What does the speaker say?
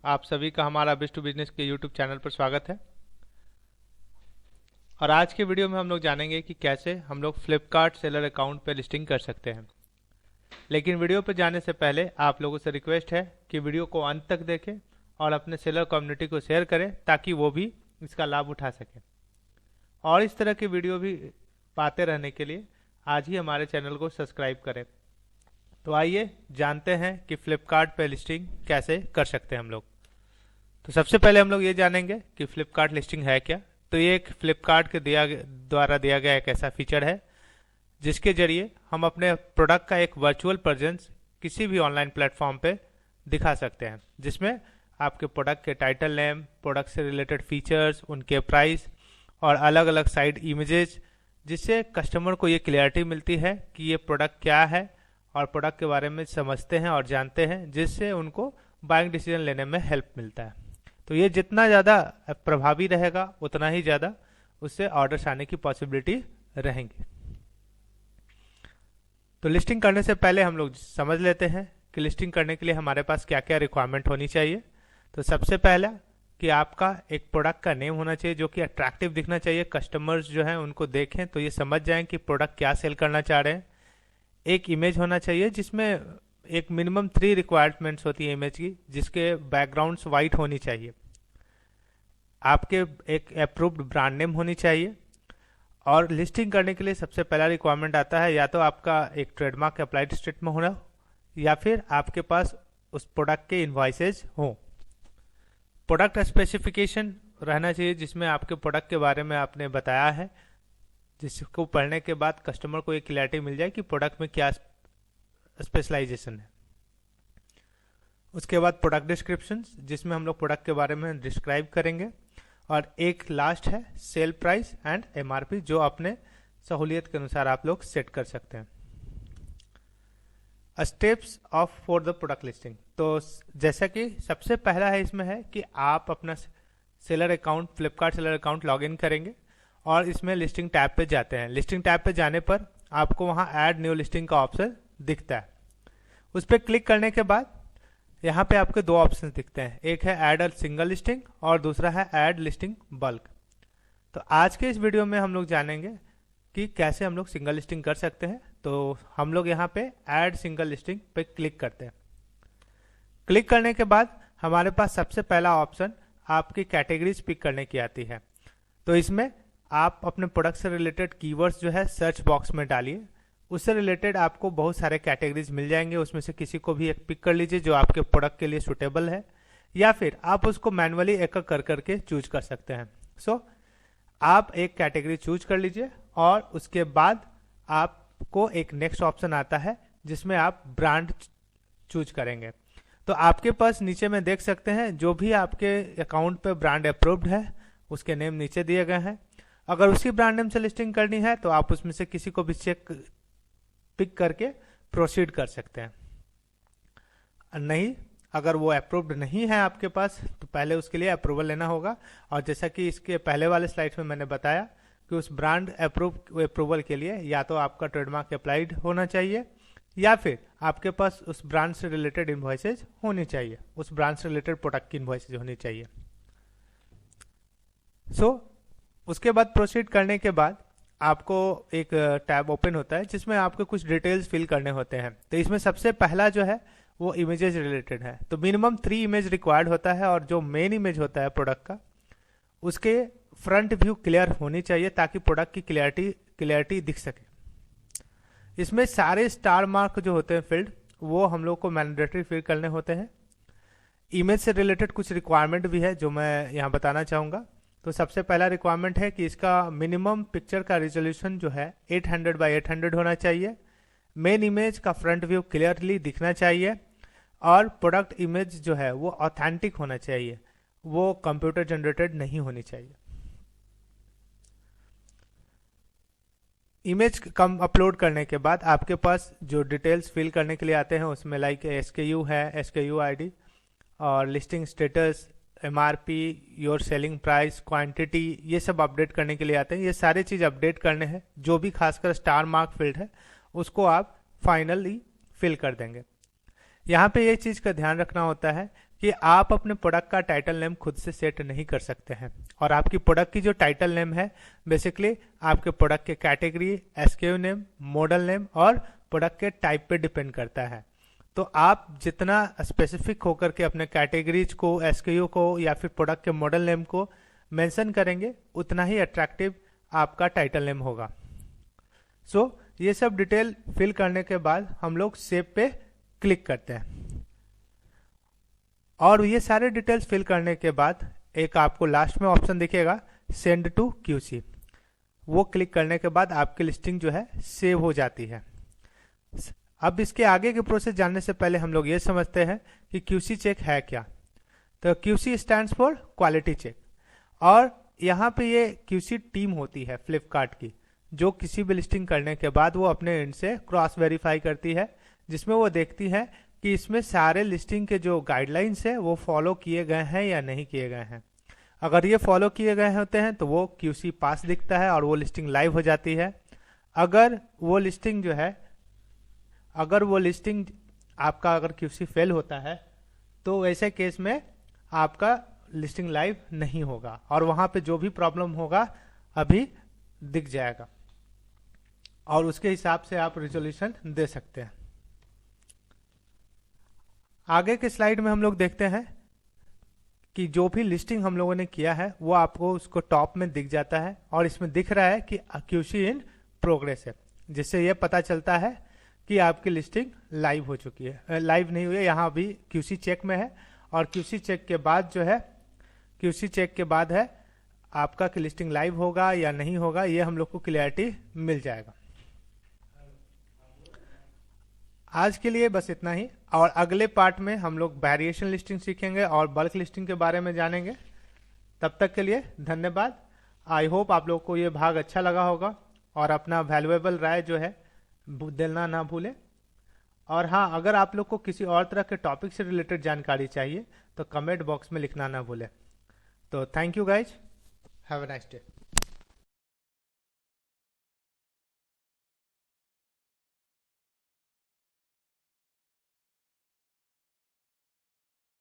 आप सभी का हमारा बिज टू बिजनेस के यूट्यूब चैनल पर स्वागत है। और आज के वीडियो में हम लोग जानेंगे कि कैसे हम लोग फ्लिपकार्ट सेलर अकाउंट पर लिस्टिंग कर सकते हैं। लेकिन वीडियो पर जाने से पहले आप लोगों से रिक्वेस्ट है कि वीडियो को अंत तक देखें और अपने सेलर कम्युनिटी को शेयर करें ताकि वो भी इसका लाभ उठा सकें। और इस तरह की वीडियो भी पाते रहने के लिए आज ही हमारे चैनल को सब्सक्राइब करें। तो आइए जानते हैं कि फ्लिपकार्ट पे लिस्टिंग कैसे कर सकते हैं हम लोग। तो सबसे पहले हम लोग ये जानेंगे कि फ्लिपकार्ट लिस्टिंग है क्या। तो ये एक फ्लिपकार्ट के द्वारा दिया गया एक ऐसा फीचर है जिसके जरिए हम अपने प्रोडक्ट का एक वर्चुअल प्रेजेंस किसी भी ऑनलाइन प्लेटफॉर्म पे दिखा सकते हैं, जिसमें आपके प्रोडक्ट के टाइटल नेम, प्रोडक्ट से रिलेटेड फीचर्स, उनके प्राइस और अलग अलग साइड इमेजेस, जिससे कस्टमर को ये क्लियरिटी मिलती है कि ये प्रोडक्ट क्या है और प्रोडक्ट के बारे में समझते हैं और जानते हैं, जिससे उनको बाइंग डिसीजन लेने में हेल्प मिलता है। तो ये जितना ज़्यादा प्रभावी रहेगा उतना ही ज़्यादा उससे ऑर्डर्स आने की पॉसिबिलिटी रहेंगी। तो लिस्टिंग करने से पहले हम लोग समझ लेते हैं कि लिस्टिंग करने के लिए हमारे पास क्या क्या रिक्वायरमेंट होनी चाहिए। तो सबसे पहला कि आपका एक प्रोडक्ट का नेम होना चाहिए जो कि अट्रैक्टिव दिखना चाहिए। कस्टमर्स जो हैं उनको देखें तो ये समझ जाएं कि प्रोडक्ट क्या सेल करना चाह रहे हैं। एक इमेज होना चाहिए जिसमें एक मिनिमम 3 रिक्वायरमेंट्स होती है इमेज की, जिसके बैकग्राउंड्स वाइट होनी चाहिए। आपके एक अप्रूव्ड ब्रांड नेम होनी चाहिए। और लिस्टिंग करने के लिए सबसे पहला रिक्वायरमेंट आता है या तो आपका एक ट्रेडमार्क अप्लाइड स्टेट में होना या फिर आपके पास उस प्रोडक्ट के इनवॉइसेज हों। प्रोडक्ट स्पेसिफिकेशन रहना चाहिए जिसमें आपके प्रोडक्ट के बारे में आपने बताया है, जिसको पढ़ने के बाद कस्टमर को एक क्लैरिटी मिल जाए कि प्रोडक्ट में क्या स्पेशलाइजेशन है। उसके बाद प्रोडक्ट डिस्क्रिप्शन, जिसमें हम लोग प्रोडक्ट के बारे में डिस्क्राइब करेंगे। और एक लास्ट है सेल प्राइस एंड एमआरपी, जो अपने सहूलियत के अनुसार आप लोग सेट कर सकते हैं। Steps of for the product listing. तो जैसा कि सबसे पहला है इसमें है कि आप अपना seller account, Flipkart seller account log in करेंगे और इसमें लिस्टिंग टैब पे जाते हैं। लिस्टिंग टैब पे जाने पर आपको वहां ऐड न्यू लिस्टिंग का ऑप्शन दिखता है। उस पर क्लिक करने के बाद यहाँ पे आपके दो ऑप्शन दिखते हैं, एक है ऐड अ सिंगल लिस्टिंग और दूसरा है ऐड लिस्टिंग बल्क। तो आज के इस वीडियो में हम लोग जानेंगे कि कैसे हम लोग सिंगल लिस्टिंग कर सकते हैं। तो हम लोग यहाँ पे ऐड सिंगल लिस्टिंग पे क्लिक करते हैं। क्लिक करने के बाद हमारे पास सबसे पहला ऑप्शन आपकी कैटेगरीज पिक करने की आती है। तो इसमें आप अपने प्रोडक्ट से रिलेटेड कीवर्ड्स जो है सर्च बॉक्स में डालिए। उससे रिलेटेड आपको बहुत सारे कैटेगरीज मिल जाएंगे, उसमें से किसी को भी एक पिक कर लीजिए जो आपके प्रोडक्ट के लिए सुटेबल है, या फिर आप उसको मैनुअली एक एक कर करके चूज कर सकते हैं। सो आप एक कैटेगरी चूज कर लीजिए और उसके बाद आपको एक नेक्स्ट ऑप्शन आता है जिसमें आप ब्रांड चूज करेंगे। तो आपके पास नीचे में देख सकते हैं जो भी आपके अकाउंट पे ब्रांड अप्रूव्ड है उसके नेम नीचे दिए गए हैं। अगर उसी ब्रांड नेम से लिस्टिंग करनी है तो आप उसमें से किसी को भी चेक पिक करके प्रोसीड कर सकते हैं। नहीं, अगर वो अप्रूव्ड नहीं है आपके पास तो पहले उसके लिए अप्रूवल लेना होगा। और जैसा कि इसके पहले वाले स्लाइड्स में मैंने बताया कि उस ब्रांड अप्रूवल के लिए या तो आपका ट्रेडमार्क अप्लाइड होना चाहिए या फिर आपके पास उस ब्रांड से रिलेटेड इनवॉइसेज होनी चाहिए, उस ब्रांड से रिलेटेड प्रोडक्ट की इनवॉइसेज होनी चाहिए। उसके बाद प्रोसीड करने के बाद आपको एक टैब ओपन होता है जिसमें आपको कुछ डिटेल्स फिल करने होते हैं। तो इसमें सबसे पहला जो है वो इमेजेस रिलेटेड है। तो मिनिमम 3 इमेज रिक्वायर्ड होता है और जो मेन इमेज होता है प्रोडक्ट का उसके फ्रंट व्यू क्लियर होनी चाहिए ताकि प्रोडक्ट की क्लियरिटी दिख सके। इसमें सारे स्टार मार्क जो होते हैं फील्ड वो हम लोग को मैंडेटरी फिल करने होते हैं। इमेज से रिलेटेड कुछ रिक्वायरमेंट भी है जो मैं यहाँ बताना चाहूँगा। तो सबसे पहला रिक्वायरमेंट है कि इसका मिनिमम पिक्चर का रिजोल्यूशन जो है 800 बाई 800 होना चाहिए। मेन इमेज का फ्रंट व्यू क्लियरली दिखना चाहिए और प्रोडक्ट इमेज जो है वो ऑथेंटिक होना चाहिए, वो कंप्यूटर जनरेटेड नहीं होनी चाहिए। इमेज कम अपलोड करने के बाद आपके पास जो डिटेल्स फिल करने के लिए आते हैं उसमें लाइक SKU है, SKU ID और listing status, MRP, your selling price, quantity, ये सब अपडेट करने के लिए आते हैं। ये सारे चीज अपडेट करने हैं। जो भी खासकर स्टार मार्क फील्ड है उसको आप फाइनली फिल कर देंगे। यहाँ पे ये चीज का ध्यान रखना होता है कि आप अपने प्रोडक्ट का टाइटल नेम खुद से सेट नहीं कर सकते हैं, और आपकी प्रोडक्ट की जो टाइटल नेम है बेसिकली आपके प्रोडक्ट के category, SKU name, model name और प्रोडक्ट के टाइप पे डिपेंड करता है। तो आप जितना स्पेसिफिक होकर के अपने कैटेगरीज को, एसकेयू को या फिर प्रोडक्ट के मॉडल नेम को मेंशन करेंगे, उतना ही अट्रैक्टिव आपका टाइटल नेम होगा। सो ये सब डिटेल फिल करने के बाद हम लोग सेव पे क्लिक करते हैं, और ये सारे डिटेल्स फिल करने के बाद एक आपको लास्ट में ऑप्शन दिखेगा सेंड टू क्यूसी। वो क्लिक करने के बाद आपकी लिस्टिंग जो है सेव हो जाती है। अब इसके आगे के प्रोसेस जानने से पहले हम लोग ये समझते हैं कि क्यूसी चेक है क्या। तो QC stands for quality check, और यहाँ पे ये क्यूसी टीम होती है फ्लिपकार्ट की, जो किसी भी लिस्टिंग करने के बाद वो अपने एंड से क्रॉस वेरीफाई करती है, जिसमें वो देखती है कि इसमें सारे लिस्टिंग के जो गाइडलाइंस है वो फॉलो किए गए हैं या नहीं किए गए हैं। अगर ये फॉलो किए गए होते हैं तो वो क्यूसी पास दिखता है और वो लिस्टिंग लाइव हो जाती है। अगर वो लिस्टिंग आपका अगर क्यूसी फेल होता है तो ऐसे केस में आपका लिस्टिंग लाइव नहीं होगा, और वहां पे जो भी प्रॉब्लम होगा अभी दिख जाएगा, और उसके हिसाब से आप रिजोल्यूशन दे सकते हैं। आगे के स्लाइड में हम लोग देखते हैं कि जो भी लिस्टिंग हम लोगों ने किया है वो आपको उसको टॉप में दिख जाता है, और इसमें दिख रहा है कि क्यूसी इन प्रोग्रेस है, जिससे यह पता चलता है कि आपकी लिस्टिंग लाइव हो चुकी है। लाइव नहीं हुई है, यहाँ अभी क्यूसी चेक में है, और क्यूसी चेक के बाद है आपका कि लिस्टिंग लाइव होगा या नहीं होगा, ये हम लोग को क्लियरिटी मिल जाएगा। आज के लिए बस इतना ही, और अगले पार्ट में हम लोग वेरिएशन लिस्टिंग सीखेंगे और बल्क लिस्टिंग के बारे में जानेंगे। तब तक के लिए धन्यवाद। आई होप आप लोग को ये भाग अच्छा लगा होगा, और अपना वैल्यूएबल राय जो है देना ना भूलें। और हाँ, अगर आप लोग को किसी और तरह के टॉपिक से रिलेटेड जानकारी चाहिए तो कमेंट बॉक्स में लिखना ना भूलें। तो thank you guys, have a nice day.